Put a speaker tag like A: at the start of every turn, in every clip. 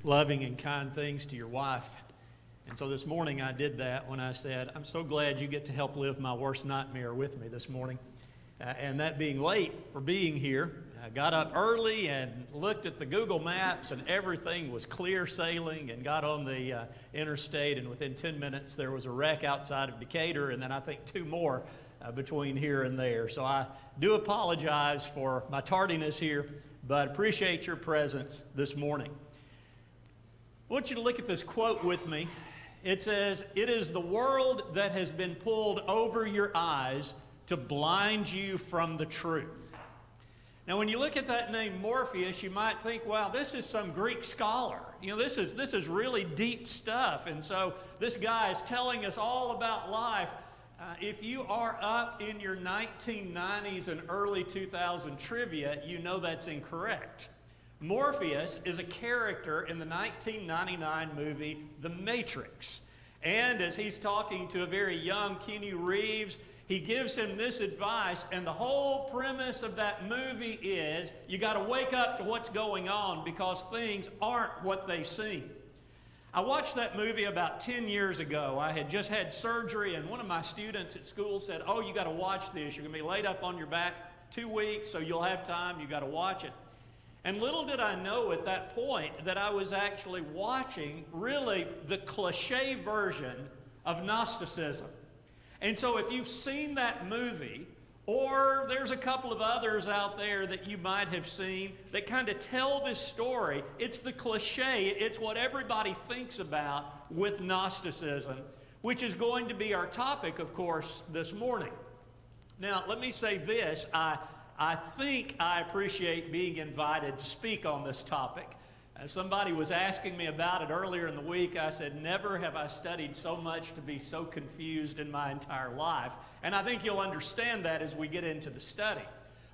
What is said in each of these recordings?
A: loving and kind things to your wife. And so this morning I did that when I said, I'm so glad you get to help live my worst nightmare with me this morning. And that being late for being here, I got up early and looked at the Google Maps, and everything was clear sailing, and got on the interstate, and within 10 minutes there was a wreck outside of Decatur, and then I think 2 more between here and there. So I do apologize for my tardiness here, but appreciate your presence this morning. I want you to look at this quote with me. It says, "It is the world that has been pulled over your eyes to blind you from the truth." Now, when you look at that name Morpheus, you might think, wow, this is some Greek scholar. You know, this is really deep stuff. And so this guy is telling us all about life. If you are up in your 1990s and early 2000 trivia, you know that's incorrect. Morpheus is a character in the 1999 movie The Matrix. And as he's talking to a very young Keanu Reeves, he gives him this advice, and the whole premise of that movie is you got to wake up to what's going on because things aren't what they seem. I watched that movie about 10 years ago. I had just had surgery, and one of my students at school said, "Oh, you got to watch this. You're going to be laid up on your back 2 weeks, so you'll have time. You got to watch it." And little did I know at that point that I was actually watching really the cliche version of Gnosticism. And so if you've seen that movie, or there's a couple of others out there that you might have seen that kind of tell this story, it's the cliche, it's what everybody thinks about with Gnosticism, which is going to be our topic, of course, this morning. Now, let me say this, I think I appreciate being invited to speak on this topic. Somebody was asking me about it earlier in the week. I said, never have I studied so much to be so confused in my entire life. And I think you'll understand that as we get into the study.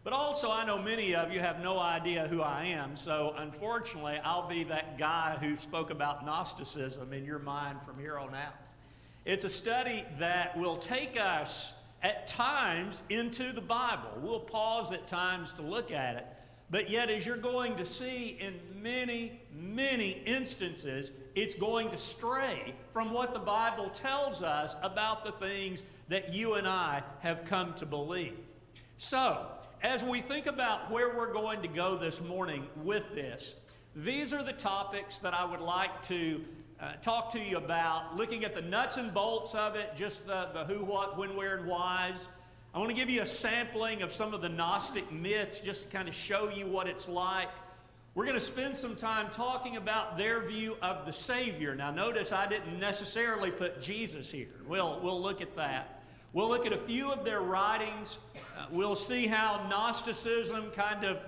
A: But also, I know many of you have no idea who I am. So unfortunately, I'll be that guy who spoke about Gnosticism in your mind from here on out. It's a study that will take us at times into the Bible. We'll pause at times to look at it. But yet, as you're going to see in many, many instances, it's going to stray from what the Bible tells us about the things that you and I have come to believe. So, as we think about where we're going to go this morning with this, these are the topics that I would like to talk to you about, looking at the nuts and bolts of it, just the who, what, when, where, and whys. I want to give you a sampling of some of the Gnostic myths just to kind of show you what it's like. We're going to spend some time talking about their view of the Savior. Now notice I didn't necessarily put Jesus here. We'll look at that. We'll look at a few of their writings. We'll see how Gnosticism kind of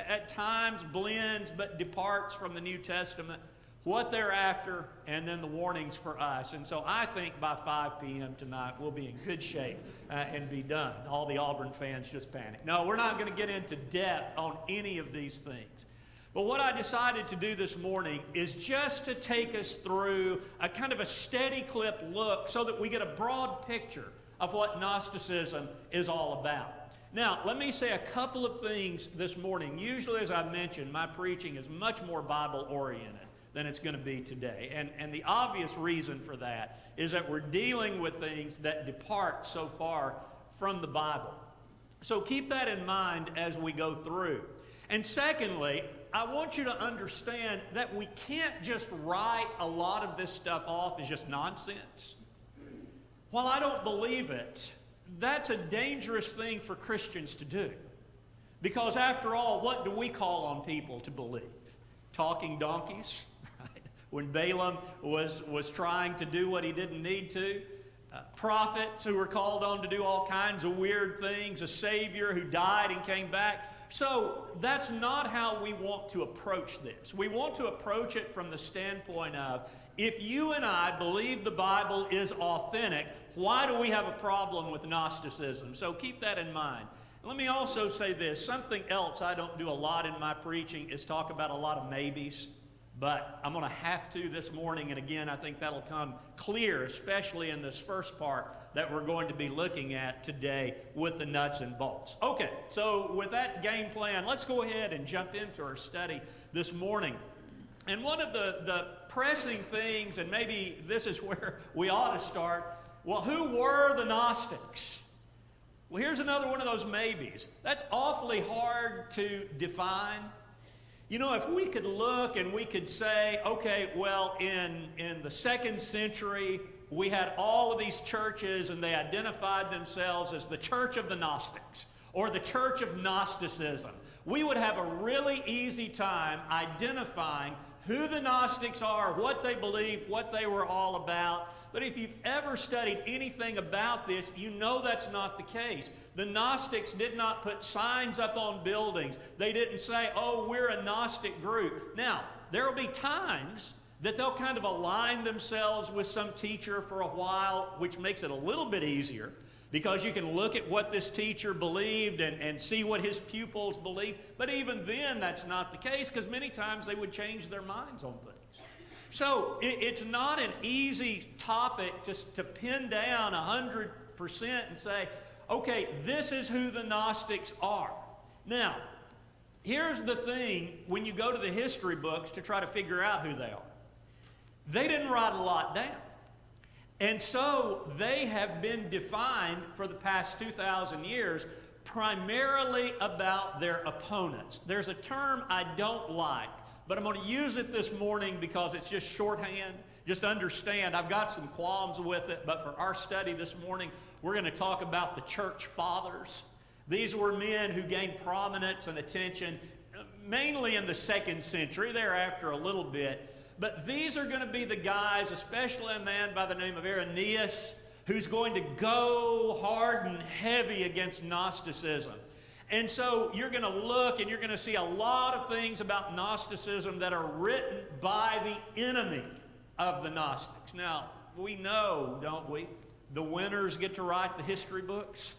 A: at times blends but departs from the New Testament, what they're after, and then the warnings for us. And so I think by 5 p.m. tonight we'll be in good shape and be done. All the Auburn fans just panic. No, we're not going to get into depth on any of these things. But what I decided to do this morning is just to take us through a kind of a steady clip look so that we get a broad picture of what Gnosticism is all about. Now, let me say a couple of things this morning. Usually, as I mentioned, my preaching is much more Bible-oriented than it's going to be today. And the obvious reason for that is that we're dealing with things that depart so far from the Bible. So keep that in mind as we go through. And secondly, I want you to understand that we can't just write a lot of this stuff off as just nonsense. While I don't believe it, that's a dangerous thing for Christians to do. Because after all, what do we call on people to believe? Talking donkeys? When Balaam was trying to do what he didn't need to. Prophets who were called on to do all kinds of weird things. A Savior who died and came back. So that's not how we want to approach this. We want to approach it from the standpoint of, if you and I believe the Bible is authentic, why do we have a problem with Gnosticism? So keep that in mind. Let me also say this. Something else I don't do a lot in my preaching is talk about a lot of maybes. But I'm going to have to this morning, and again, I think that'll come clear, especially in this first part that we're going to be looking at today with the nuts and bolts. Okay, so with that game plan, let's go ahead and jump into our study this morning. And one of the pressing things, and maybe this is where we ought to start, well, who were the Gnostics? Well, here's another one of those maybes. That's awfully hard to define. You know, if we could look and we could say, okay, well, in the 2nd century, we had all of these churches and they identified themselves as the Church of the Gnostics or the Church of Gnosticism. We would have a really easy time identifying who the Gnostics are, what they believe, what they were all about. But if you've ever studied anything about this, you know that's not the case. The Gnostics did not put signs up on buildings. They didn't say, oh, we're a Gnostic group. Now, there will be times that they'll kind of align themselves with some teacher for a while, which makes it a little bit easier because you can look at what this teacher believed and see what his pupils believed. But even then, that's not the case because many times they would change their minds on things. So it's not an easy topic just to pin down 100% and say, okay, this is who the Gnostics are. Now, here's the thing when you go to the history books to try to figure out who they are. They didn't write a lot down. And so they have been defined for the past 2,000 years primarily about their opponents. There's a term I don't like, but I'm going to use it this morning because it's just shorthand. Just understand, I've got some qualms with it, but for our study this morning, we're going to talk about the church fathers. These were men who gained prominence and attention mainly in the 2nd century, thereafter a little bit. But these are going to be the guys, especially a man by the name of Irenaeus, who's going to go hard and heavy against Gnosticism. And so you're going to look and you're going to see a lot of things about Gnosticism that are written by the enemy of the Gnostics. Now, we know, don't we, the winners get to write the history books.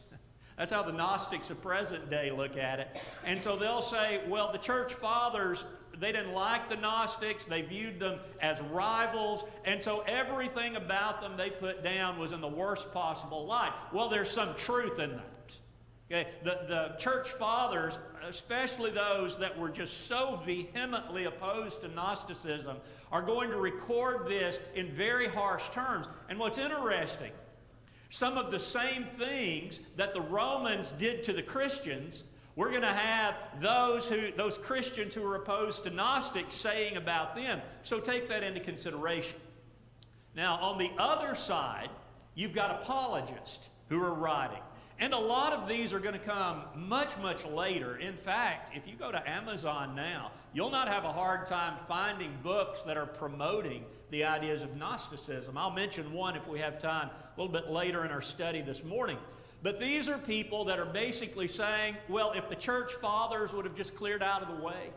A: That's how the Gnostics of present day look at it. And so they'll say, well, the church fathers, they didn't like the Gnostics. They viewed them as rivals. And so everything about them they put down was in the worst possible light. Well, there's some truth in that. Okay? The church fathers, especially those that were just so vehemently opposed to Gnosticism, are going to record this in very harsh terms. And what's interesting, some of the same things that the Romans did to the Christians, we're going to have those Christians who are opposed to Gnostics saying about them. So take that into consideration. Now, on the other side, you've got apologists who are writing. And a lot of these are going to come much, much later. In fact, if you go to Amazon now, you'll not have a hard time finding books that are promoting the ideas of Gnosticism. I'll mention one if we have time a little bit later in our study this morning. But these are people that are basically saying, well, if the church fathers would have just cleared out of the way,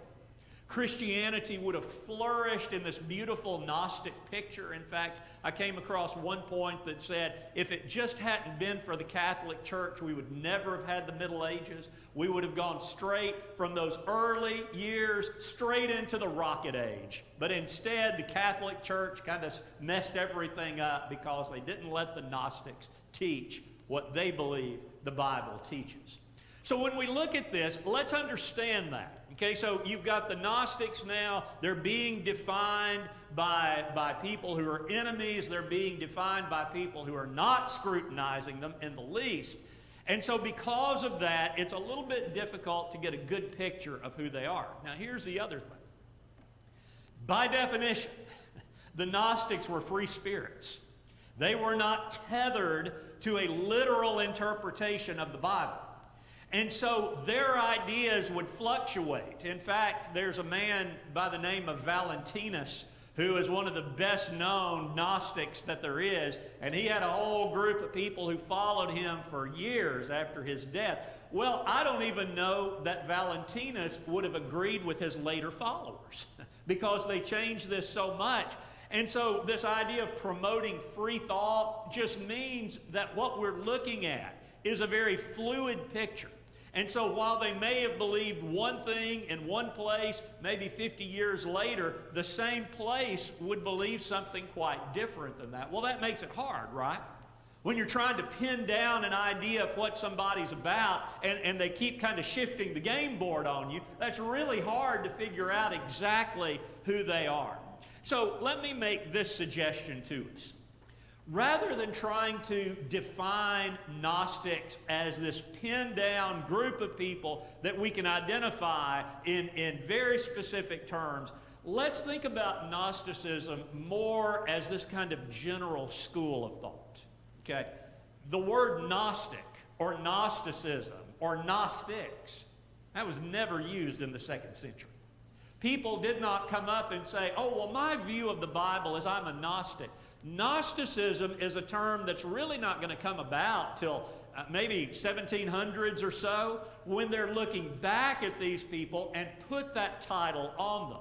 A: Christianity would have flourished in this beautiful Gnostic picture. In fact, I came across one point that said, if it just hadn't been for the Catholic Church, we would never have had the Middle Ages. We would have gone straight from those early years straight into the rocket age. But instead, the Catholic Church kind of messed everything up because they didn't let the Gnostics teach what they believe the Bible teaches. So when we look at this, let's understand that. Okay, so you've got the Gnostics now. They're being defined by people who are enemies. They're being defined by people who are not scrutinizing them in the least. And so because of that, it's a little bit difficult to get a good picture of who they are. Now, here's the other thing. By definition, the Gnostics were free spirits. They were not tethered to a literal interpretation of the Bible. And so their ideas would fluctuate. In fact, there's a man by the name of Valentinus who is one of the best known Gnostics that there is. And he had a whole group of people who followed him for years after his death. Well, I don't even know that Valentinus would have agreed with his later followers because they changed this so much. And so this idea of promoting free thought just means that what we're looking at is a very fluid picture. And so while they may have believed one thing in one place, maybe 50 years later, the same place would believe something quite different than that. Well, that makes it hard, right? when you're trying to pin down an idea of what somebody's about and they keep kind of shifting the game board on you, that's really hard to figure out exactly who they are. So let me make this suggestion to us. Rather than trying to define Gnostics as this pinned down group of people that we can identify in very specific terms, let's think about Gnosticism more as this kind of general school of thought. Okay? The word Gnostic or Gnosticism or Gnostics, that was never used in the 2nd century. People did not come up and say, oh, well, my view of the Bible is I'm a Gnostic. Gnosticism is a term that's really not going to come about till maybe 1700s or so, when they're looking back at these people and put that title on them.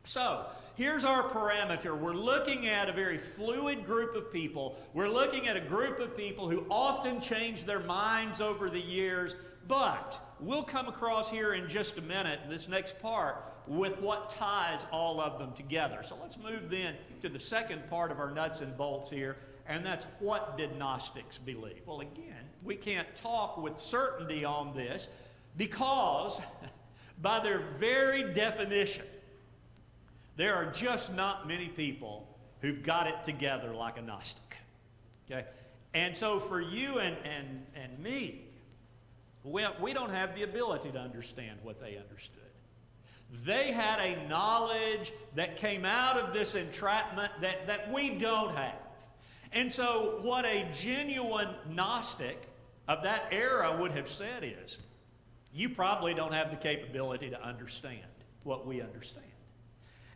A: So, here's our parameter. We're looking at a very fluid group of people. We're looking at a group of people who often change their minds over the years, but we'll come across here in just a minute, in this next part, with what ties all of them together. So let's move then to the second part of our nuts and bolts here, and that's what did Gnostics believe? Well, again, we can't talk with certainty on this because by their very definition, there are just not many people who've got it together like a Gnostic. Okay? And so for you and me, we don't have the ability to understand what they understood. They had a knowledge that came out of this entrapment that we don't have. And so what a genuine Gnostic of that era would have said is, you probably don't have the capability to understand what we understand.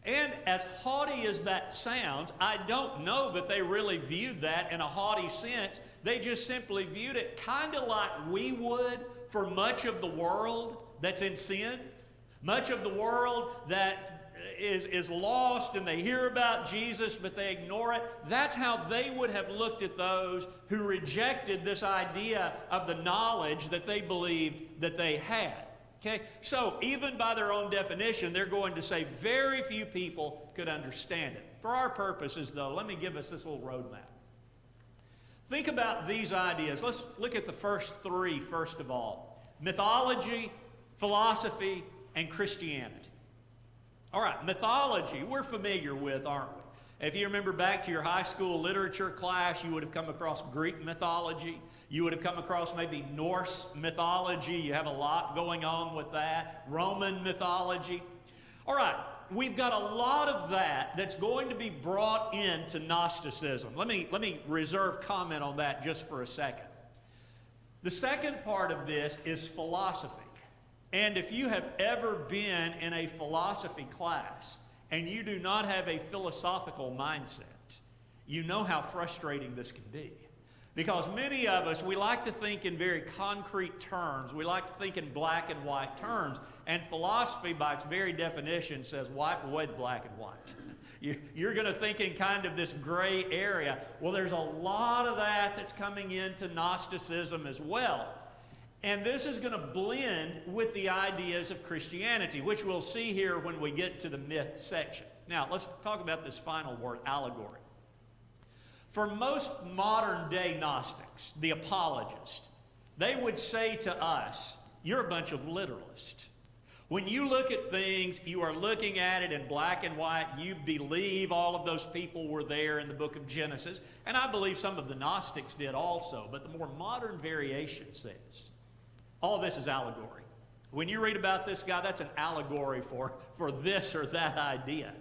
A: And as haughty as that sounds, I don't know that they really viewed that in a haughty sense. They just simply viewed it kind of like we would for much of the world that's in sin. Much of the world that is lost and they hear about Jesus but they ignore it. That's how they would have looked at those who rejected this idea of the knowledge that they believed that they had. Okay? So even by their own definition, they're going to say very few people could understand it. For our purposes, though, let me give us this little roadmap. Think about these ideas. Let's look at the first three, first of all. Mythology, philosophy, and Christianity. All right, mythology, we're familiar with, aren't we? If you remember back to your high school literature class, you would have come across Greek mythology. You would have come across maybe Norse mythology. You have a lot going on with that. Roman mythology. All right, we've got a lot of that that's going to be brought into Gnosticism. Let me reserve comment on that just for a second. The second part of this is philosophy. And if you have ever been in a philosophy class and you do not have a philosophical mindset, you know how frustrating this can be. Because many of us, we like to think in very concrete terms. We like to think in black and white terms. And philosophy, by its very definition, says wipe away the black and white. You're going to think in kind of this gray area. Well, there's a lot of that that's coming into Gnosticism as well. And this is going to blend with the ideas of Christianity, which we'll see here when we get to the myth section. Now, let's talk about this final word, allegory. For most modern-day Gnostics, the apologists, they would say to us, you're a bunch of literalists. When you look at things, you are looking at it in black and white. You believe all of those people were there in the book of Genesis. And I believe some of the Gnostics did also. But the more modern variation says, all this is allegory. When you read about this guy, that's an allegory for this or that idea.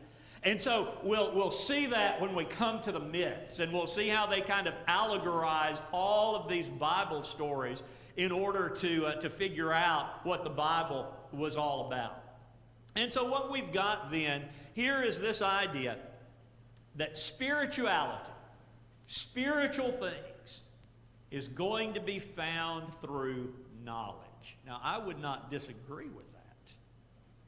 A: And so we'll see that when we come to the myths, and we'll see how they kind of allegorized all of these Bible stories in order to figure out what the Bible was all about. And so what we've got then, here is this idea that spirituality, spiritual things, is going to be found through knowledge. Now, I would not disagree with that.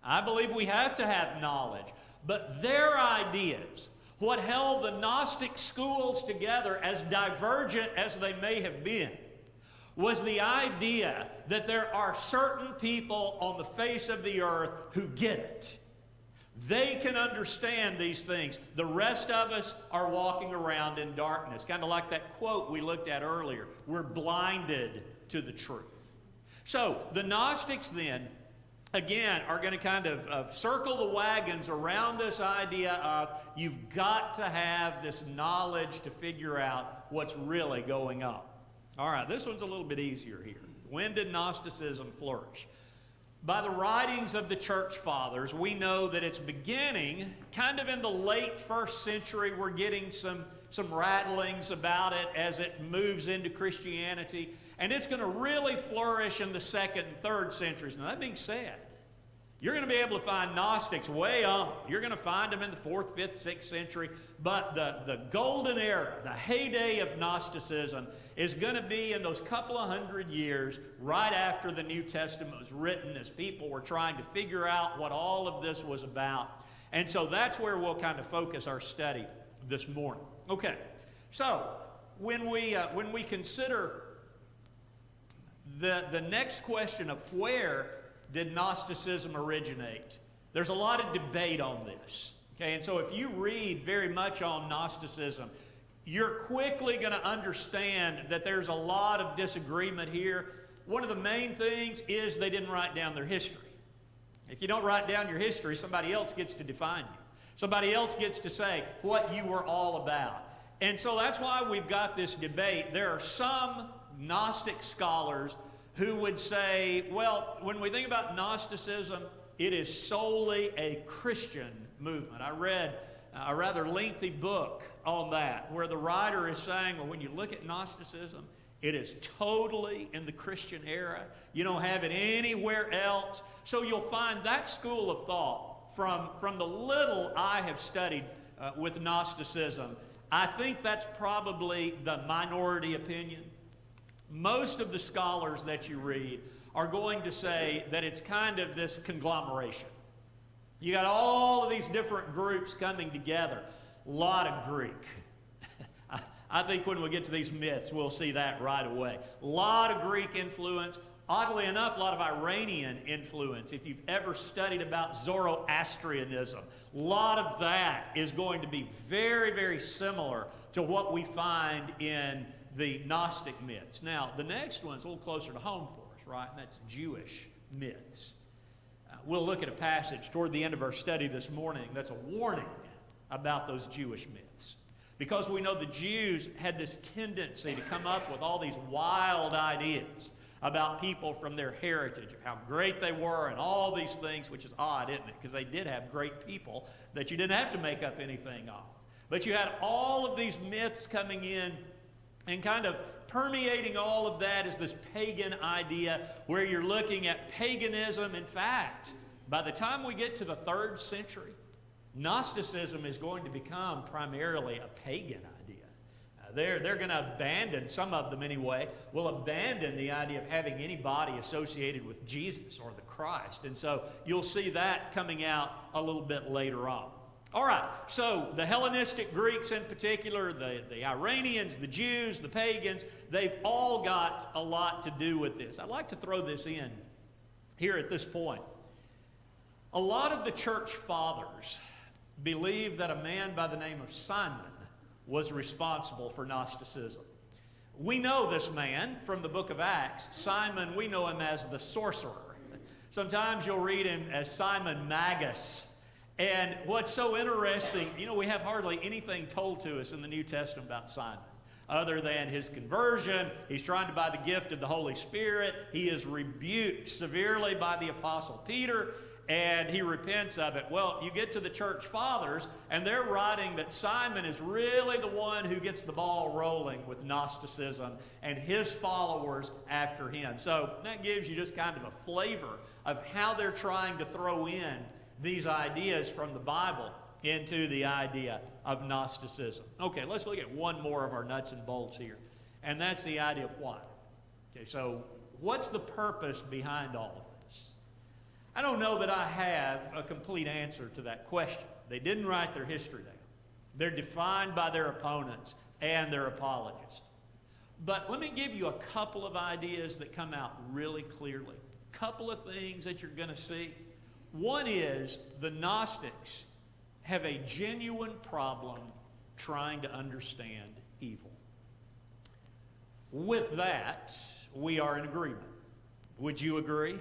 A: I believe we have to have knowledge. But their ideas, what held the Gnostic schools together, as divergent as they may have been, was the idea that there are certain people on the face of the earth who get it. They can understand these things. The rest of us are walking around in darkness. Kind of like that quote we looked at earlier. We're blinded to the truth. So the Gnostics then, again, are going to kind of circle the wagons around this idea of you've got to have this knowledge to figure out what's really going on. All right, this one's a little bit easier here. When did Gnosticism flourish? By the writings of the church fathers, we know that it's beginning kind of in the late first century. We're getting some rattlings about it as it moves into Christianity. And it's going to really flourish in the second and third centuries. Now, that being said, you're going to be able to find Gnostics way on. You're going to find them in the 4th, 5th, 6th century. But the golden era, the heyday of Gnosticism, is going to be in those couple of hundred years right after the New Testament was written, as people were trying to figure out what all of this was about. And so that's where we'll kind of focus our study this morning. Okay, so when we consider the next question of where did Gnosticism originate, there's a lot of debate on this. Okay, and so if you read very much on Gnosticism, you're quickly going to understand that there's a lot of disagreement here. One of the main things is they didn't write down their history. If you don't write down your history, somebody else gets to define you. Somebody else gets to say what you were all about. And so that's why we've got this debate. There are some Gnostic scholars who would say, well, when we think about Gnosticism, it is solely a Christian movement. I read a rather lengthy book on that, where the writer is saying, well, when you look at Gnosticism, it is totally in the Christian era. You don't have it anywhere else. So you'll find that school of thought from the little I have studied with Gnosticism. I think that's probably the minority opinion. Most of the scholars that you read are going to say that it's kind of this conglomeration. You got all of these different groups coming together. A lot of Greek. I think when we get to these myths, we'll see that right away. A lot of Greek influence. Oddly enough, a lot of Iranian influence. If you've ever studied about Zoroastrianism, a lot of that is going to be very, very similar to what we find in the Gnostic myths. Now, the next one's a little closer to home for us, right? And that's Jewish myths. We'll look at a passage toward the end of our study this morning that's a warning about those Jewish myths. Because we know the Jews had this tendency to come up with all these wild ideas about people from their heritage, of how great they were and all these things, which is odd, isn't it? Because they did have great people that you didn't have to make up anything of. But you had all of these myths coming in, and kind of permeating all of that is this pagan idea where you're looking at paganism. In fact, by the time we get to the 3rd century, Gnosticism is going to become primarily a pagan idea. They're going to abandon, some of them anyway, will abandon the idea of having anybody associated with Jesus or the Christ. And so you'll see that coming out a little bit later on. All right, so the Hellenistic Greeks in particular, the Iranians, the Jews, the pagans, they've all got a lot to do with this. I'd like to throw this in here at this point. A lot of the church fathers believe that a man by the name of Simon was responsible for Gnosticism. We know this man from the book of Acts. Simon, we know him as the sorcerer. Sometimes you'll read him as Simon Magus. And what's so interesting, we have hardly anything told to us in the New Testament about Simon, other than his conversion. He's trying to buy the gift of the Holy Spirit. He is rebuked severely by the Apostle Peter, and he repents of it. Well, you get to the church fathers, and they're writing that Simon is really the one who gets the ball rolling with Gnosticism and his followers after him. So that gives you just kind of a flavor of how they're trying to throw in these ideas from the Bible into the idea of Gnosticism. Okay, let's look at one more of our nuts and bolts here, and that's the idea of why. Okay, so what's the purpose behind all of this? I don't know that I have a complete answer to that question. They didn't write their history down. They're defined by their opponents and their apologists. But let me give you a couple of ideas that come out really clearly. A couple of things that you're going to see. One is the Gnostics have a genuine problem trying to understand evil. With that, we are in agreement. Would you agree?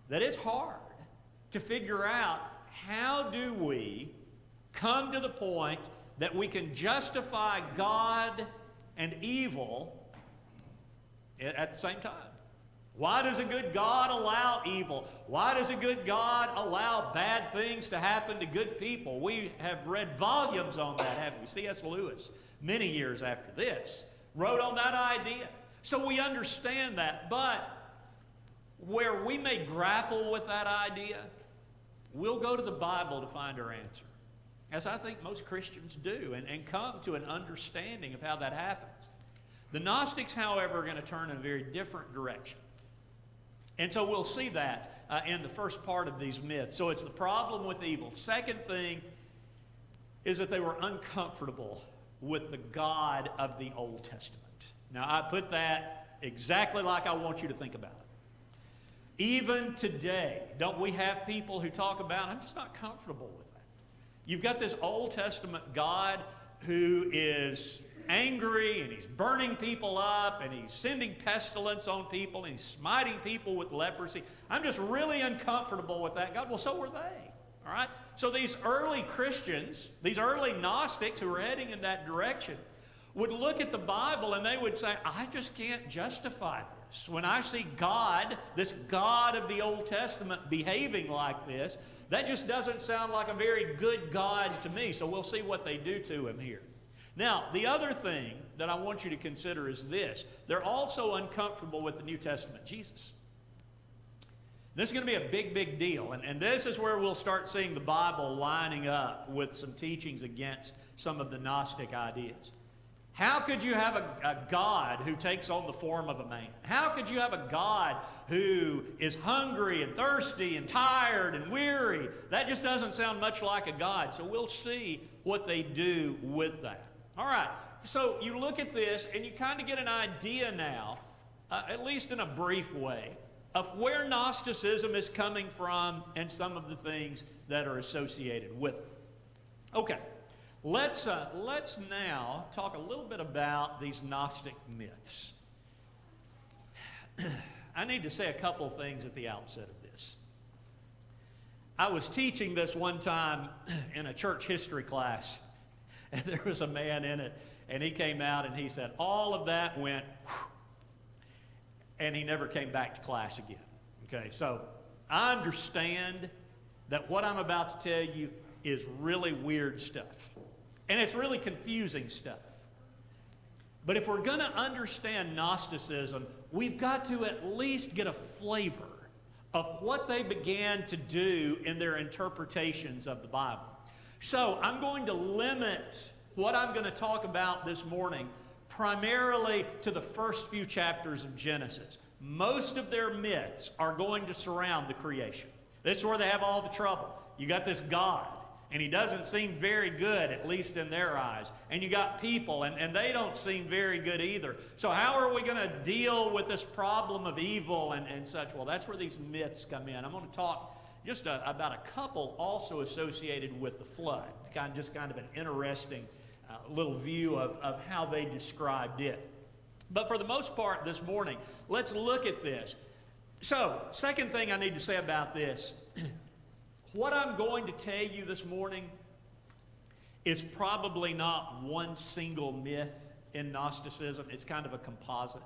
A: That it's hard to figure out how do we come to the point that we can justify God and evil at the same time. Why does a good God allow evil? Why does a good God allow bad things to happen to good people? We have read volumes on that, haven't we? C.S. Lewis, many years after this, wrote on that idea. So we understand that, but where we may grapple with that idea, we'll go to the Bible to find our answer, as I think most Christians do, and come to an understanding of how that happens. The Gnostics, however, are going to turn in a very different direction. And so we'll see that in the first part of these myths. So it's the problem with evil. Second thing is that they were uncomfortable with the God of the Old Testament. Now, I put that exactly like I want you to think about it. Even today, don't we have people who talk about, I'm just not comfortable with that. You've got this Old Testament God who is angry, and he's burning people up, and he's sending pestilence on people, and he's smiting people with leprosy. I'm just really uncomfortable with that God. Well, so were they. All right? So these early Christians, these early Gnostics who were heading in that direction, would look at the Bible and they would say, I just can't justify this. When I see God, this God of the Old Testament, behaving like this, that just doesn't sound like a very good God to me. So we'll see what they do to him here. Now, the other thing that I want you to consider is this. They're also uncomfortable with the New Testament Jesus. This is going to be a big, big deal. And this is where we'll start seeing the Bible lining up with some teachings against some of the Gnostic ideas. How could you have a God who takes on the form of a man? How could you have a God who is hungry and thirsty and tired and weary? That just doesn't sound much like a God. So we'll see what they do with that. All right, so you look at this and you kind of get an idea now, at least in a brief way, of where Gnosticism is coming from and some of the things that are associated with it. Okay, let's now talk a little bit about these Gnostic myths. I need to say a couple of things at the outset of this. I was teaching this one time in a church history class, and there was a man in it, and he came out and he said, all of that went, whew, and he never came back to class again. Okay, so I understand that what I'm about to tell you is really weird stuff. And it's really confusing stuff. But if we're going to understand Gnosticism, we've got to at least get a flavor of what they began to do in their interpretations of the Bible. So I'm going to limit what I'm going to talk about this morning primarily to the first few chapters of Genesis. Most of their myths are going to surround the creation. This is where they have all the trouble. You got this God, and he doesn't seem very good, at least in their eyes. And you got people, and they don't seem very good either. So how are we going to deal with this problem of evil and such? Well, that's where these myths come in. I'm going to talk just about a couple also associated with the flood. Just kind of an interesting little view of how they described it. But for the most part this morning, let's look at this. So, second thing I need to say about this, what I'm going to tell you this morning is probably not one single myth in Gnosticism. It's kind of a composite.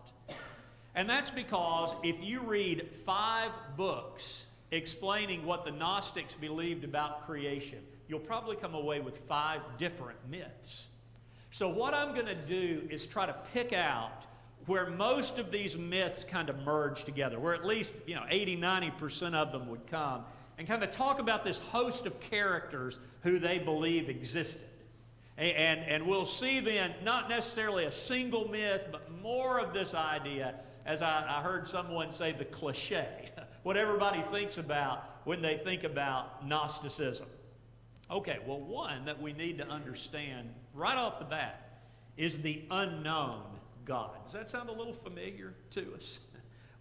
A: And that's because if you read 5 books explaining what the Gnostics believed about creation, you'll probably come away with 5 different myths. So what I'm going to do is try to pick out where most of these myths kind of merge together, where at least 80-90% of them would come, and kind of talk about this host of characters who they believe existed. And we'll see then not necessarily a single myth, but more of this idea, as I heard someone say, the cliche, what everybody thinks about when they think about Gnosticism. Okay, well, one that we need to understand right off the bat is the unknown God. Does that sound a little familiar to us?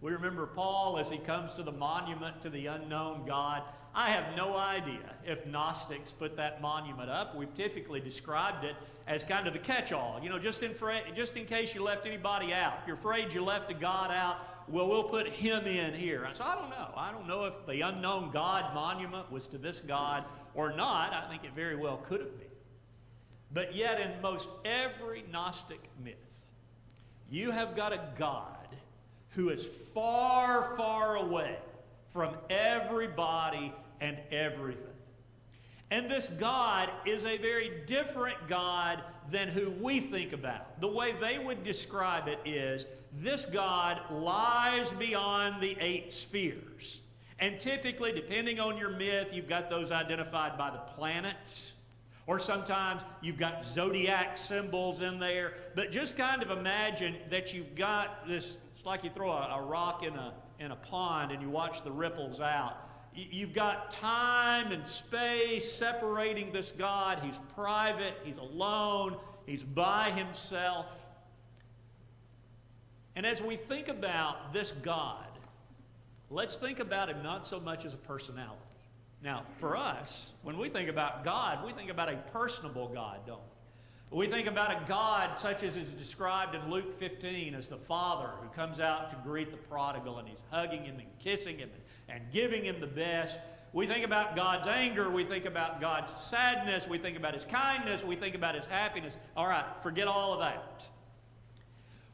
A: We remember Paul as he comes to the monument to the unknown God. I have no idea if Gnostics put that monument up. We've typically described it as kind of the catch-all. You know, just in case you left anybody out. If you're afraid you left a God out, well, we'll put him in here. So I don't know. I don't know if the unknown God monument was to this God or not. I think it very well could have been. But yet in most every Gnostic myth, you have got a God who is far, far away from everybody and everything. And this God is a very different God than who we think about. The way they would describe it is, this God lies beyond the 8 spheres. And typically, depending on your myth, you've got those identified by the planets, or sometimes you've got zodiac symbols in there. But just kind of imagine that you've got this, it's like you throw a rock in a pond and you watch the ripples out. You've got time and space separating this God. He's private, he's alone, he's by himself. And as we think about this God, let's think about him not so much as a personality. Now, for us, when we think about God, we think about a personable God, don't we? We think about a God such as is described in Luke 15 as the Father who comes out to greet the prodigal, and he's hugging him and kissing him and giving him the best. We think about God's anger. We think about God's sadness. We think about his kindness. We think about his happiness. All right, forget all of that.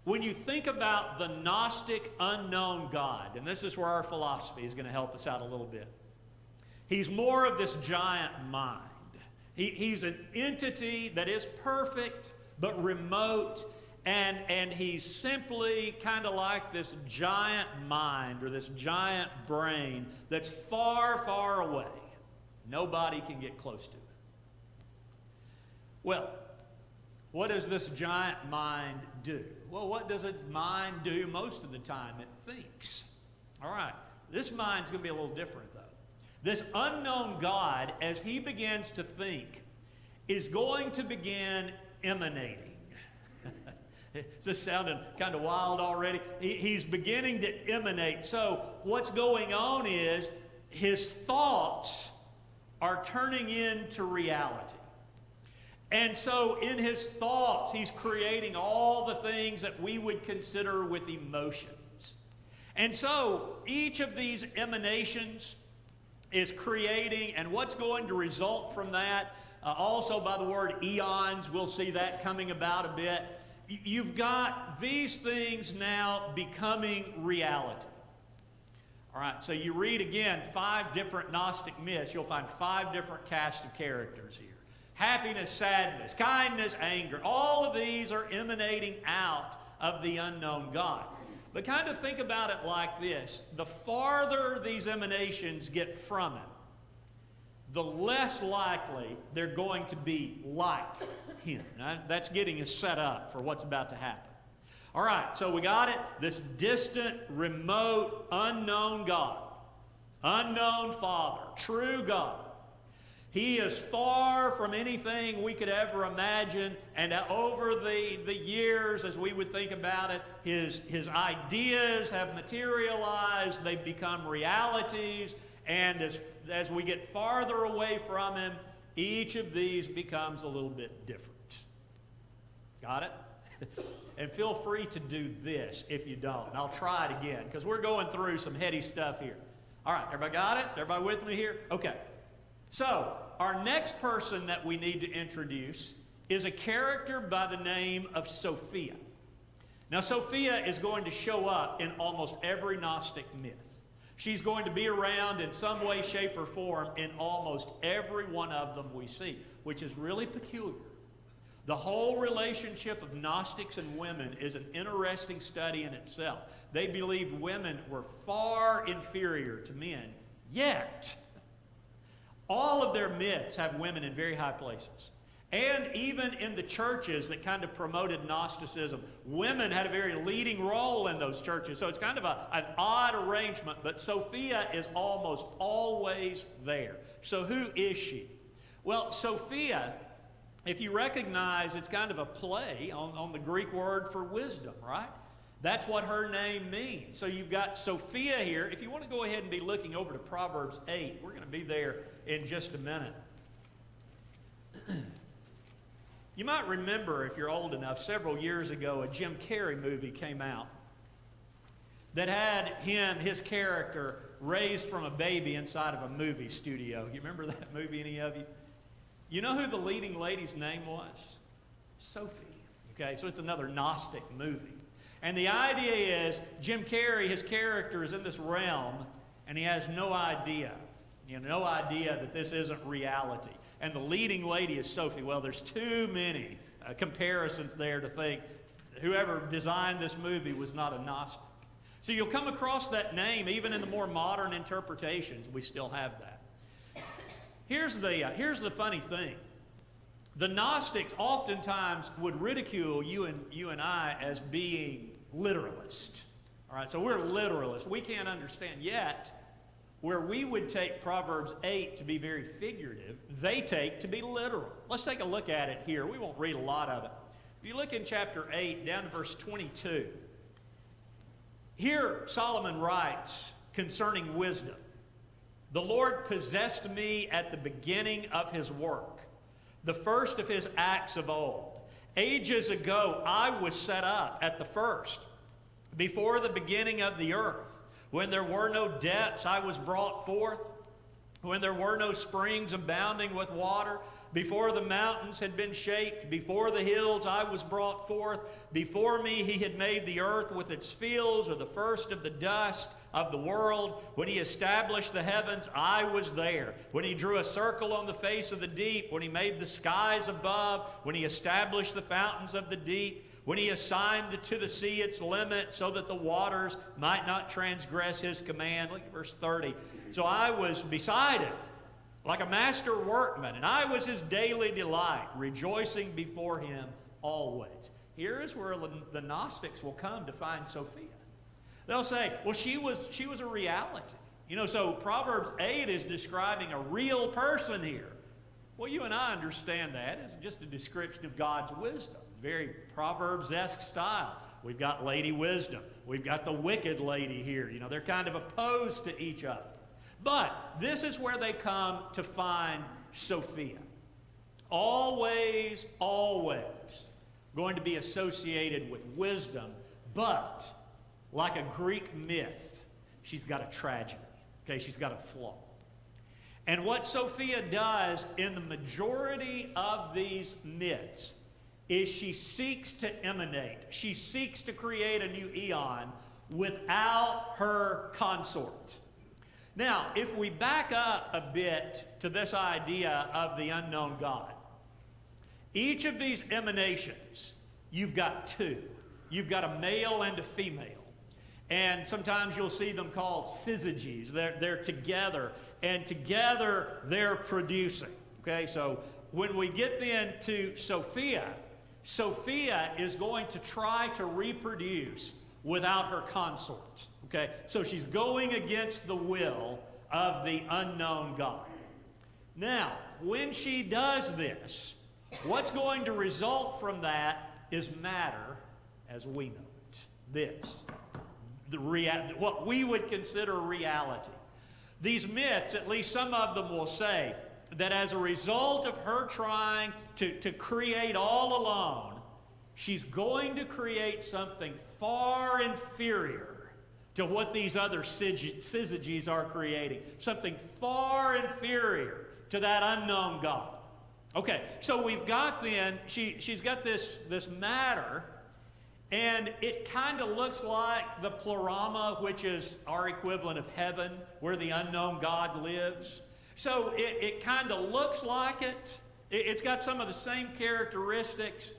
A: When you think about the Gnostic unknown God, and this is where our philosophy is going to help us out a little bit, he's more of this giant mind. He's an entity that is perfect but remote, and he's simply kind of like this giant mind or this giant brain that's far, far away. Nobody can get close to it. Well, what does this giant mind do? Well, what does a mind do most of the time? It thinks. All right, this mind's going to be a little different, though. This unknown God, as he begins to think, is going to begin emanating. Is this sounding kind of wild already? He's beginning to emanate. So what's going on is his thoughts are turning into reality. And so in his thoughts, he's creating all the things that we would consider with emotions. And so each of these emanations is creating, and what's going to result from that, also by the word eons, we'll see that coming about a bit. You've got these things now becoming reality. All right, so you read again 5 different Gnostic myths. You'll find 5 different cast of characters here. Happiness, sadness, kindness, anger. All of these are emanating out of the unknown God. But kind of think about it like this. The farther these emanations get from him, the less likely they're going to be like him. Now, that's getting us set up for what's about to happen. All right, so we got it. This distant, remote, unknown God, unknown Father, true God. He is far from anything we could ever imagine, and over the years, as we would think about it, his ideas have materialized, they've become realities, and as we get farther away from him, each of these becomes a little bit different. Got it? And feel free to do this if you don't. And I'll try it again, because we're going through some heady stuff here. All right, everybody got it? Everybody with me here? Okay. So, our next person that we need to introduce is a character by the name of Sophia. Now, Sophia is going to show up in almost every Gnostic myth. She's going to be around in some way, shape, or form in almost every one of them we see, which is really peculiar. The whole relationship of Gnostics and women is an interesting study in itself. They believed women were far inferior to men, yet all of their myths have women in very high places. And even in the churches that kind of promoted Gnosticism, women had a very leading role in those churches. So it's kind of an odd arrangement, but Sophia is almost always there. So who is she? Well, Sophia, if you recognize, it's kind of a play on the Greek word for wisdom, right? That's what her name means. So you've got Sophia here. If you want to go ahead and be looking over to Proverbs 8, we're going to be there in just a minute. You might remember, if you're old enough, several years ago, a Jim Carrey movie came out that had his character, raised from a baby inside of a movie studio. You remember that movie, any of you? You know who the leading lady's name was? Sophie. Okay, so it's another Gnostic movie. And the idea is Jim Carrey, his character, is in this realm, and he has no idea that this isn't reality. And the leading lady is Sophie. Well, there's too many comparisons there to think whoever designed this movie was not a Gnostic. So you'll come across that name even in the more modern interpretations. We still have that. Here's the funny thing. The Gnostics oftentimes would ridicule you and I as being literalists. All right, so we're literalists. We can't understand yet where we would take Proverbs 8 to be very figurative, they take to be literal. Let's take a look at it here. We won't read a lot of it. If you look in chapter 8, down to verse 22, here Solomon writes concerning wisdom, "The Lord possessed me at the beginning of his work, the first of his acts of old. Ages ago I was set up at the first, before the beginning of the earth. When there were no depths, I was brought forth. When there were no springs abounding with water, before the mountains had been shaped, before the hills I was brought forth. Before me he had made the earth with its fields, or the first of the dust of the world. When he established the heavens, I was there. When he drew a circle on the face of the deep, when he made the skies above, when he established the fountains of the deep, when he assigned to the sea its limit so that the waters might not transgress his command." Look at verse 30. "So I was beside him like a master workman, and I was his daily delight, rejoicing before him always." Here is where the Gnostics will come to find Sophia. They'll say, well, she was a reality. So Proverbs 8 is describing a real person here. Well, you and I understand that. It's just a description of God's wisdom. Very Proverbs-esque style. We've got Lady Wisdom. We've got the wicked lady here. They're kind of opposed to each other. But this is where they come to find Sophia. Always, always going to be associated with wisdom, but like a Greek myth, she's got a tragedy. Okay, she's got a flaw. And what Sophia does in the majority of these myths is she seeks to emanate. She seeks to create a new eon without her consort. Now, if we back up a bit to this idea of the unknown God, each of these emanations, you've got two. You've got a male and a female. And sometimes you'll see them called syzygies. They're together, and together they're producing. Okay, so when we get then to Sophia, Sophia is going to try to reproduce without her consort. Okay, so she's going against the will of the unknown God. Now, when she does this, what's going to result from that is matter as we know it. This. What we would consider reality. These myths, at least some of them will say, that as a result of her trying to create all alone, she's going to create something far inferior to what these other syzygies are creating. Something far inferior to that unknown God. Okay, so we've got then, she's got this matter, and it kind of looks like the pleroma, which is our equivalent of heaven, where the unknown God lives. So it kind of looks like it. It's got some of the same characteristics,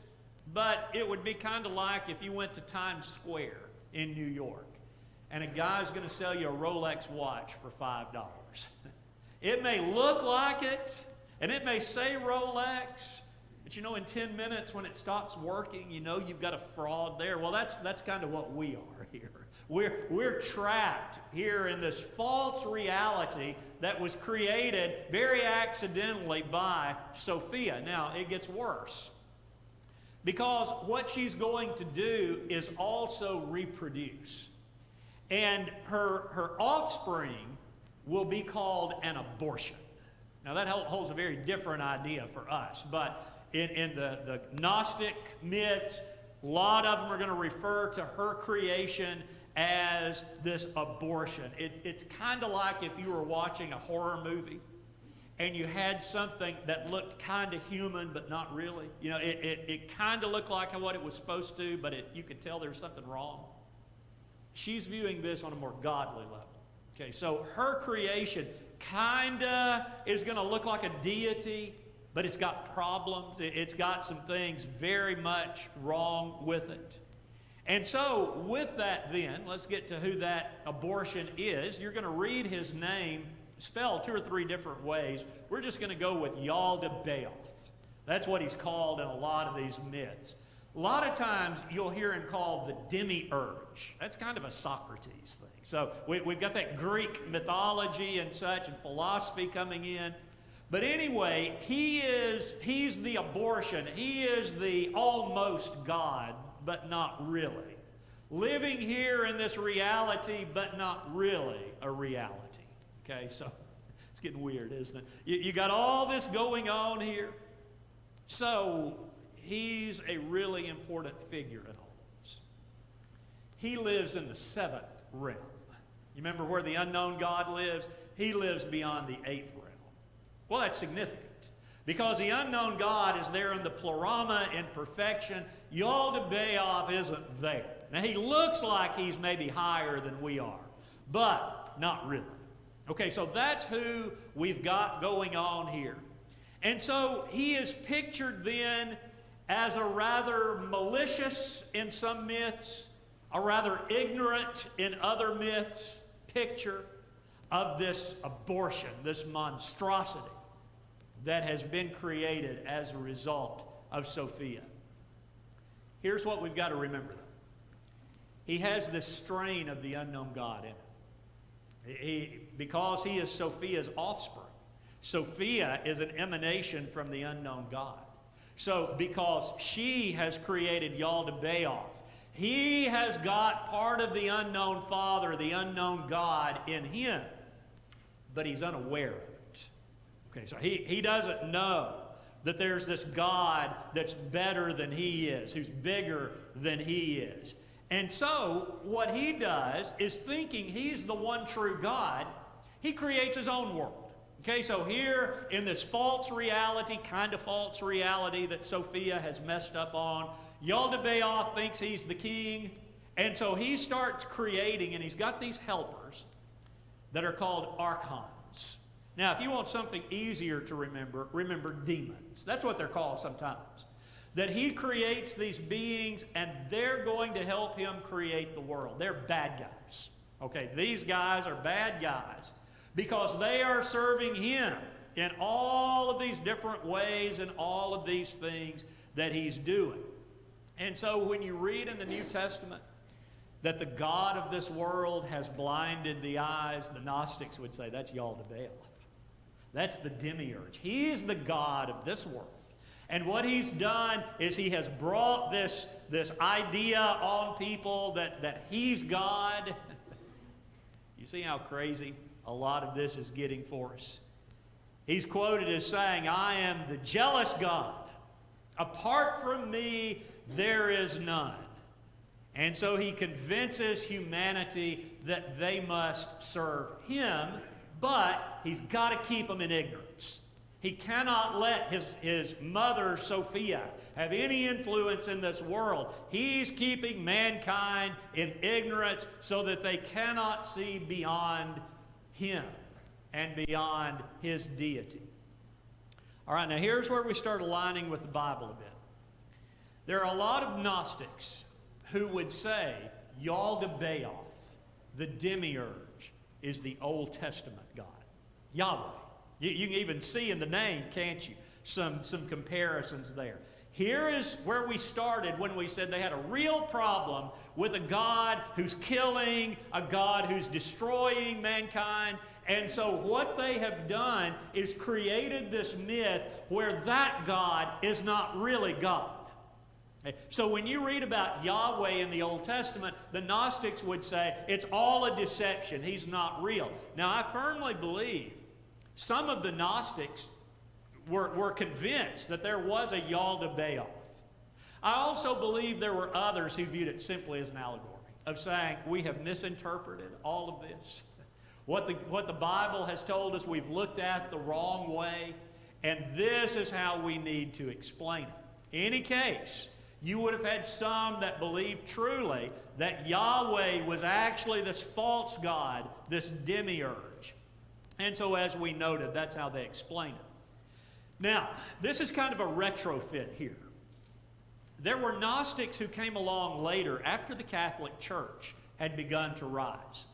A: but it would be kind of like if you went to Times Square in New York, and a guy's going to sell you a Rolex watch for $5. It may look like it, and it may say Rolex, but in 10 minutes when it stops working, you've got a fraud there. Well, that's kind of what we are here. We're trapped here in this false reality that was created very accidentally by Sophia. Now, it gets worse. Because what she's going to do is also reproduce. And her offspring will be called an abortion. Now that holds a very different idea for us, but in the Gnostic myths, a lot of them are going to refer to her creation as this abortion. It's kind of like if you were watching a horror movie and you had something that looked kind of human but not really. You know, it kind of looked like what it was supposed to, but you could tell there was something wrong. She's viewing this on a more godly level. Okay, so her creation kind of is going to look like a deity, but it's got problems. It's got some things very much wrong with it. And so with that then, let's get to who that abortion is. You're going to read his name spelled 2 or 3 different ways. We're just going to go with Gardendale. That's what he's called in a lot of these myths. A lot of times you'll hear him called the demiurge. That's kind of a Socrates thing. So we've got that Greek mythology and such and philosophy coming in. But anyway, he's the abortion. He is the almost God, but not really. Living here in this reality, but not really a reality. Okay, so it's getting weird, isn't it? You got all this going on here. So he's a really important figure in all this. He lives in the 7th realm. You remember where the unknown God lives? He lives beyond the 8th realm. Well, that's significant because the unknown God is there in the pleroma in perfection. Gardendale isn't there. Now, he looks like he's maybe higher than we are, but not really. Okay, so that's who we've got going on here. And so he is pictured then as a rather malicious in some myths, a rather ignorant in other myths picture of this abortion, this monstrosity that has been created as a result of Sophia. Here's what we've got to remember, though. He has this strain of the unknown God in him. Because he is Sophia's offspring. Sophia is an emanation from the unknown God. So because she has created Gardendale, he has got part of the unknown Father, the unknown God in him, but he's unaware of it. Okay, so he doesn't know that there's this God that's better than he is, who's bigger than he is. And so what he does is, thinking he's the one true God, he creates his own world. Okay, so here in this false reality, kind of false reality that Sophia has messed up on, Gardendale thinks he's the king, and so he starts creating, and he's got these helpers that are called archons. Now, if you want something easier to remember demons. That's what they're called sometimes. That he creates these beings, and they're going to help him create the world. They're bad guys. Okay, these guys are bad guys because they are serving him in all of these different ways and all of these things that he's doing. And so when you read in the New Testament that the God of this world has blinded the eyes, the Gnostics would say that's Gardendale. That's the demiurge. He's the God of this world. And what he's done is he has brought this idea on people that he's God. You see how crazy a lot of this is getting for us. He's quoted as saying, "I am the jealous God. Apart from me, there is none." And so he convinces humanity that they must serve him, but he's got to keep them in ignorance. He cannot let his mother, Sophia, have any influence in this world. He's keeping mankind in ignorance so that they cannot see beyond him and beyond his deity. All right, now here's where we start aligning with the Bible a bit. There are a lot of Gnostics who would say Gardendale, the demiurge, is the Old Testament God, Yahweh. You can even see in the name, can't you, some comparisons there. Here is where we started when we said they had a real problem with a God who's killing, a God who's destroying mankind. And so what they have done is created this myth where that God is not really God. Okay? So when you read about Yahweh in the Old Testament, the Gnostics would say it's all a deception. He's not real. Now, I firmly believe some of the Gnostics were convinced that there was a Yaldabaoth. I also believe there were others who viewed it simply as an allegory, of saying we have misinterpreted all of this. What the Bible has told us, we've looked at the wrong way, and this is how we need to explain it. In any case, you would have had some that believed truly that Yahweh was actually this false god, this demiurge. And so as we noted, that's how they explain it. Now, this is kind of a retrofit here. There were Gnostics who came along later after the Catholic Church had begun to rise.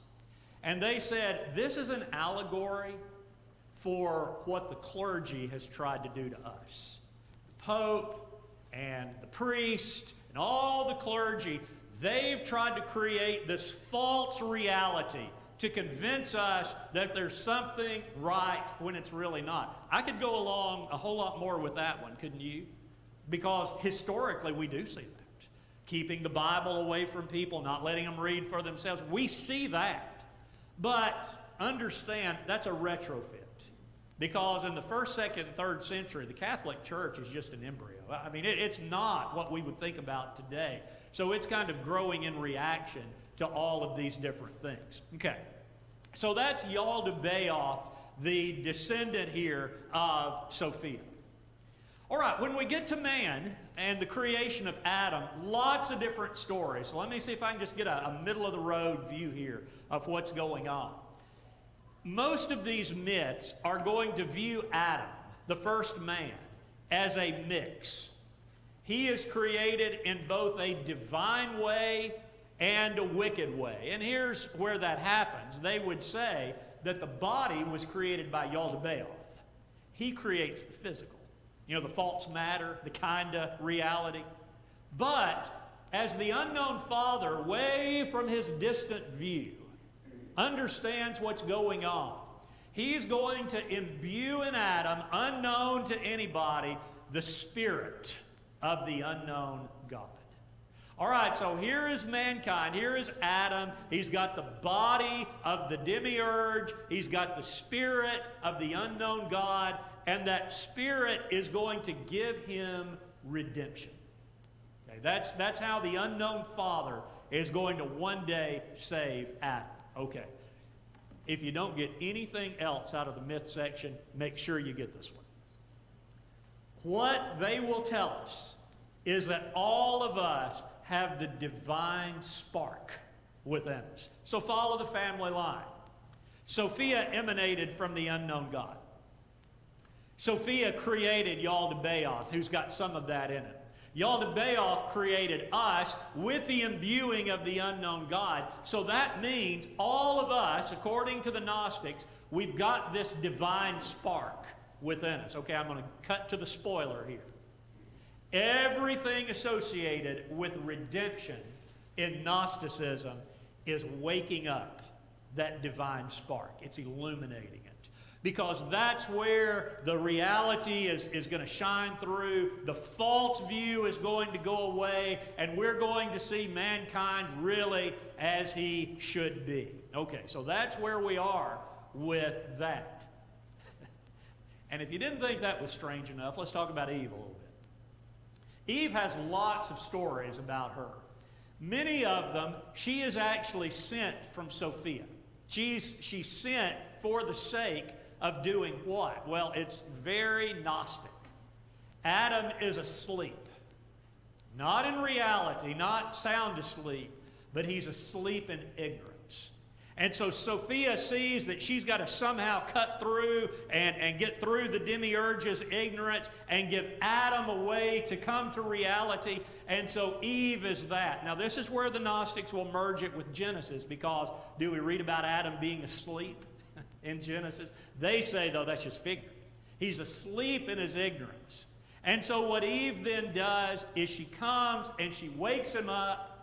A: And they said, this is an allegory for what the clergy has tried to do to us. The Pope and the priest and all the clergy, they've tried to create this false reality to convince us that there's something right when it's really not. I could go along a whole lot more with that one, couldn't you? Because historically we do see that. Keeping the Bible away from people, not letting them read for themselves. We see that. But understand, that's a retrofit. Because in the 1st, 2nd, and 3rd century, the Catholic Church is just an embryo. I mean, it's not what we would think about today. So it's kind of growing in reaction to all of these different things. Okay, so that's Yaldabaoth, the descendant here of Sophia. All right, when we get to man and the creation of Adam, lots of different stories. So let me see if I can just get a middle-of-the-road view here of what's going on. Most of these myths are going to view Adam, the first man, as a mix. He is created in both a divine way and a wicked way. And here's where that happens. They would say that the body was created by Yaldabaoth. He creates the physical. You know, the false matter, the kind of reality. But as the unknown Father, way from his distant view, understands what's going on, he's going to imbue in Adam, unknown to anybody, the spirit of the unknown God. All right, so here is mankind. Here is Adam. He's got the body of the demiurge. He's got the spirit of the unknown God. And that spirit is going to give him redemption. Okay, that's how the unknown Father is going to one day save Adam. Okay. If you don't get anything else out of the myth section, make sure you get this one. What they will tell us is that all of us have the divine spark within us. So follow the family line. Sophia emanated from the unknown God. Sophia created Yaldabaoth, who's got some of that in it. Yaldabaoth created us with the imbuing of the unknown God. So that means all of us, according to the Gnostics, we've got this divine spark within us. Okay, I'm going to cut to the spoiler here. Everything associated with redemption in Gnosticism is waking up that divine spark. It's illuminating it. Because that's where the reality is going to shine through. The false view is going to go away, and we're going to see mankind really as he should be. Okay, so that's where we are with that. And if you didn't think that was strange enough, let's talk about Eve a little bit. Eve has lots of stories about her. Many of them, she is actually sent from Sophia. She's sent for the sake of doing what? Well, it's very Gnostic. Adam is asleep. Not in reality, not sound asleep, but he's asleep in ignorance. And so Sophia sees that she's got to somehow cut through and get through the demiurge's ignorance and give Adam a way to come to reality. And so Eve is that. Now this is where the Gnostics will merge it with Genesis, because do we read about Adam being asleep in Genesis? They say, though, that's just figurative. He's asleep in his ignorance. And so what Eve then does is she comes and she wakes him up.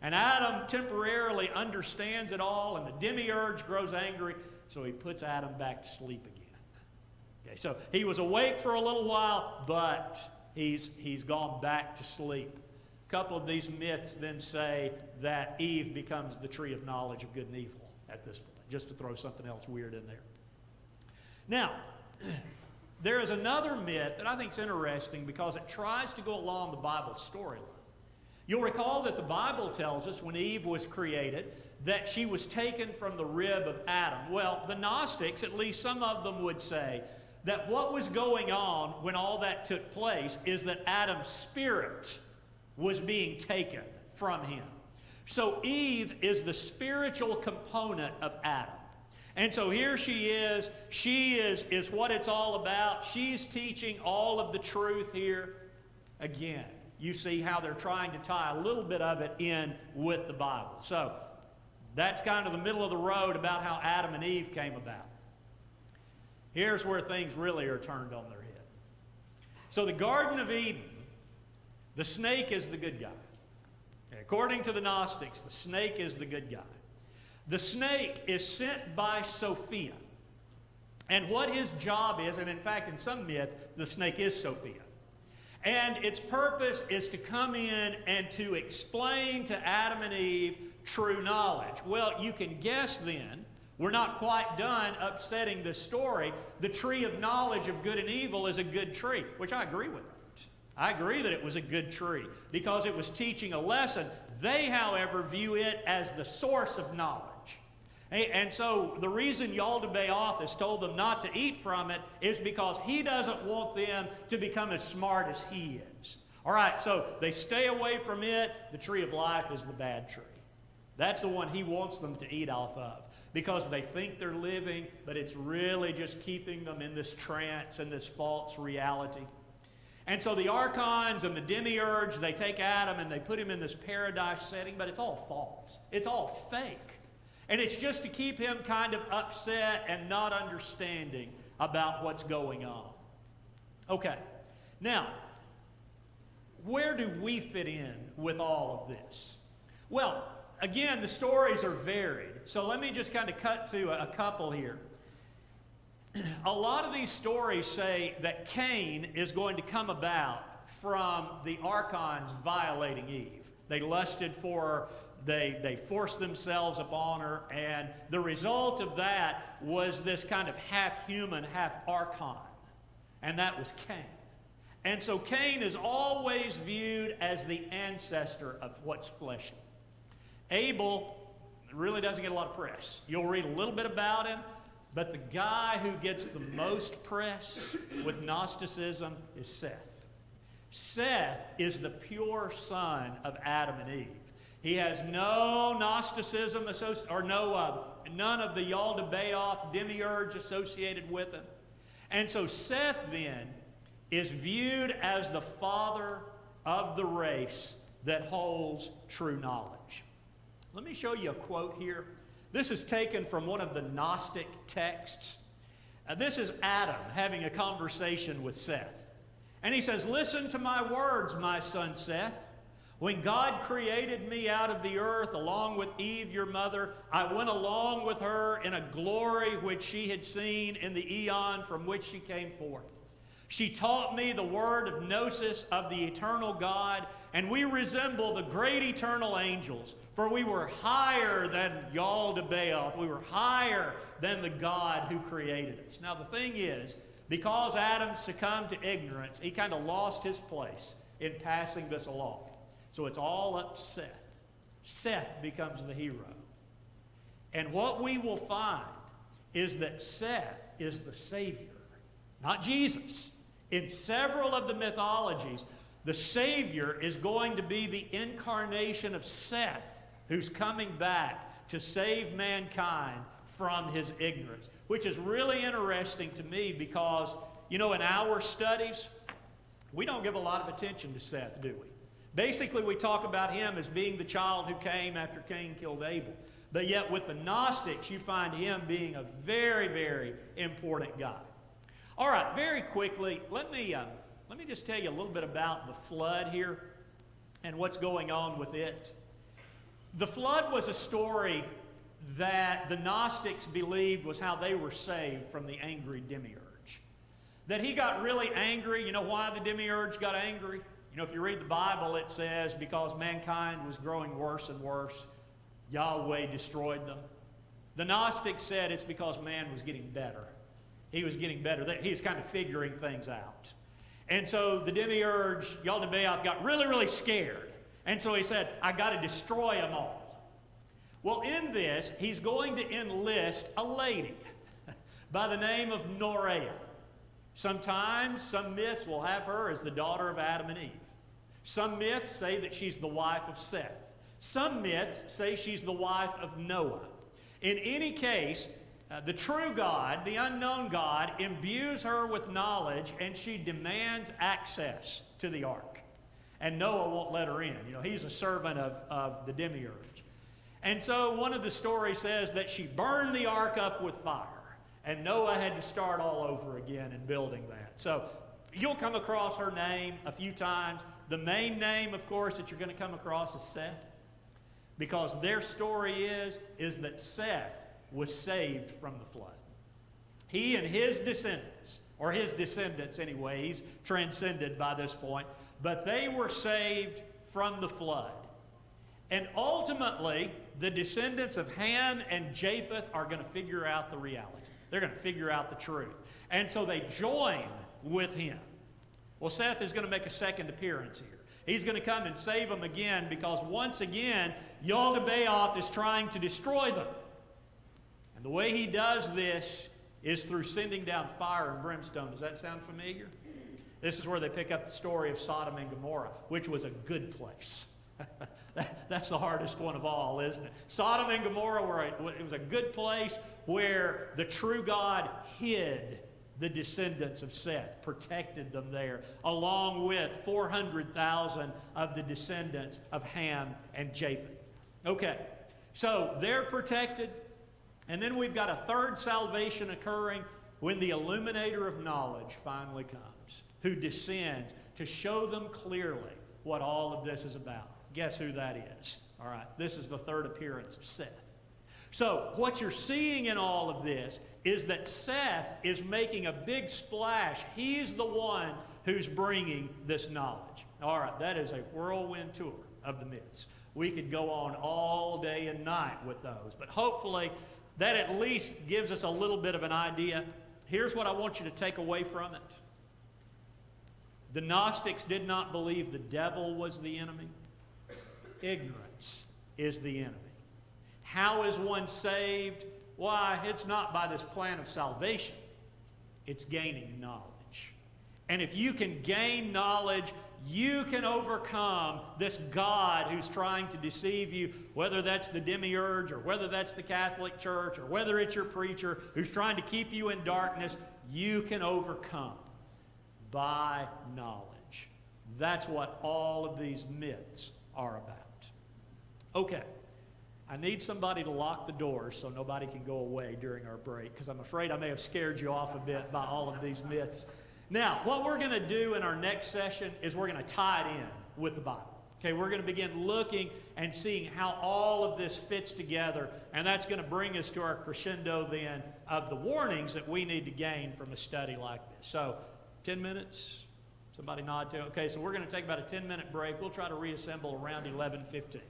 A: And Adam temporarily understands it all, and the demiurge grows angry, so he puts Adam back to sleep again. Okay, so he was awake for a little while, but he's gone back to sleep. couple of these myths then say that Eve becomes the tree of knowledge of good and evil at this point, just to throw something else weird in there. Now, there is another myth that I think is interesting because it tries to go along the Bible storyline. You'll recall that the Bible tells us when Eve was created that she was taken from the rib of Adam. Well, the Gnostics, at least some of them would say, that what was going on when all that took place is that Adam's spirit was being taken from him. So Eve is the spiritual component of Adam. And so here she is what it's all about. She's teaching all of the truth here. Again, you see how they're trying to tie a little bit of it in with the Bible. So that's kind of the middle of the road about how Adam and Eve came about. Here's where things really are turned on their head. So the Garden of Eden, the snake is the good guy. According to the Gnostics, the snake is the good guy. The snake is sent by Sophia. And what his job is, and in fact in some myths, the snake is Sophia. And its purpose is to come in and to explain to Adam and Eve true knowledge. Well, you can guess then, we're not quite done upsetting this story. The tree of knowledge of good and evil is a good tree, which I agree with. I agree that it was a good tree because it was teaching a lesson. They, however, view it as the source of knowledge. And so the reason Yaldabaoth has told them not to eat from it is because he doesn't want them to become as smart as he is. All right, so they stay away from it. The tree of life is the bad tree. That's the one he wants them to eat off of because they think they're living, but it's really just keeping them in this trance and this false reality. And so the archons and the demiurge, they take Adam and they put him in this paradise setting, but it's all false. It's all fake. And it's just to keep him kind of upset and not understanding about what's going on. Okay, now, where do we fit in with all of this? Well, again, the stories are varied. So let me just kind of cut to a couple here. A lot of these stories say that Cain is going to come about from the archons violating Eve. They lusted for her, they forced themselves upon her, and the result of that was this kind of half-human, half-archon, and that was Cain. And so Cain is always viewed as the ancestor of what's fleshy. Abel really doesn't get a lot of press. You'll read a little bit about him, but the guy who gets the most press with Gnosticism is Seth. Seth is the pure son of Adam and Eve. He has no Gnosticism or none of the Yaldabaoth demiurge associated with him. And so Seth then is viewed as the father of the race that holds true knowledge. Let me show you a quote here. This is taken from one of the Gnostic texts. This is Adam having a conversation with Seth. And he says, "Listen to my words, my son Seth. When God created me out of the earth along with Eve, your mother, I went along with her in a glory which she had seen in the eon from which she came forth. She taught me the word of gnosis of the eternal God, and we resemble the great eternal angels, for we were higher than Yaldabaoth. We were higher than the God who created us." Now the thing is, because Adam succumbed to ignorance, he kind of lost his place in passing this along. So it's all up to Seth. Seth becomes the hero. And what we will find is that Seth is the Savior, not Jesus. In several of the mythologies, the Savior is going to be the incarnation of Seth, who's coming back to save mankind from his ignorance, which is really interesting to me because, in our studies, we don't give a lot of attention to Seth, do we? Basically, we talk about him as being the child who came after Cain killed Abel. But yet with the Gnostics, you find him being a very, very important guy. All right, very quickly, let me just tell you a little bit about the flood here and what's going on with it. The flood was a story that the Gnostics believed was how they were saved from the angry demiurge. That he got really angry. You know why the demiurge got angry? You know, if you read the Bible, it says because mankind was growing worse and worse, Yahweh destroyed them. The Gnostics said it's because man was getting better. He was getting better. He's kind of figuring things out. And so the demiurge, Gardendale, got really, really scared. And so he said, I got to destroy them all. Well, in this, he's going to enlist a lady by the name of Norea. Sometimes some myths will have her as the daughter of Adam and Eve. Some myths say that she's the wife of Seth. Some myths say she's the wife of Noah. In any case, the true God, the unknown God, imbues her with knowledge, and she demands access to the ark. And Noah won't let her in. You know, he's a servant of the demiurge. And so one of the stories says that she burned the ark up with fire, and Noah had to start all over again in building that. So you'll come across her name a few times. The main name, of course, that you're going to come across is Seth, because their story is that Seth was saved from the flood. He and his descendants, or his descendants anyway, he's transcended by this point, but they were saved from the flood. And ultimately, the descendants of Ham and Japheth are going to figure out the reality. They're going to figure out the truth. And so they join with him. Well, Seth is going to make a second appearance here. He's going to come and save them again, because once again, Gardendale is trying to destroy them. And the way he does this is through sending down fire and brimstone. Does that sound familiar? This is where they pick up the story of Sodom and Gomorrah, which was a good place. That's the hardest one of all, isn't it? Sodom and Gomorrah, it was a good place where the true God hid the descendants of Seth, protected them there, along with 400,000 of the descendants of Ham and Japheth. Okay, so they're protected, and then we've got a third salvation occurring when the illuminator of knowledge finally comes, who descends to show them clearly what all of this is about. Guess who that is? All right, this is the third appearance of Seth. So what you're seeing in all of this is that Seth is making a big splash. He's the one who's bringing this knowledge. All right, that is a whirlwind tour of the myths. We could go on all day and night with those, but hopefully that at least gives us a little bit of an idea. Here's what I want you to take away from it. The Gnostics did not believe the devil was the enemy. Ignorance is the enemy. How is one saved? Why, it's not by this plan of salvation. It's gaining knowledge. And if you can gain knowledge, you can overcome this God who's trying to deceive you, whether that's the demiurge or whether that's the Catholic Church or whether it's your preacher who's trying to keep you in darkness. You can overcome by knowledge. That's what all of these myths are about. Okay. I need somebody to lock the doors so nobody can go away during our break, because I'm afraid I may have scared you off a bit by all of these myths. Now, what we're going to do in our next session is we're going to tie it in with the Bible. Okay, we're going to begin looking and seeing how all of this fits together, and that's going to bring us to our crescendo then of the warnings that we need to gain from a study like this. So, 10 minutes? Somebody nod to? Okay, so we're going to take about a 10-minute break. We'll try to reassemble around 11:15.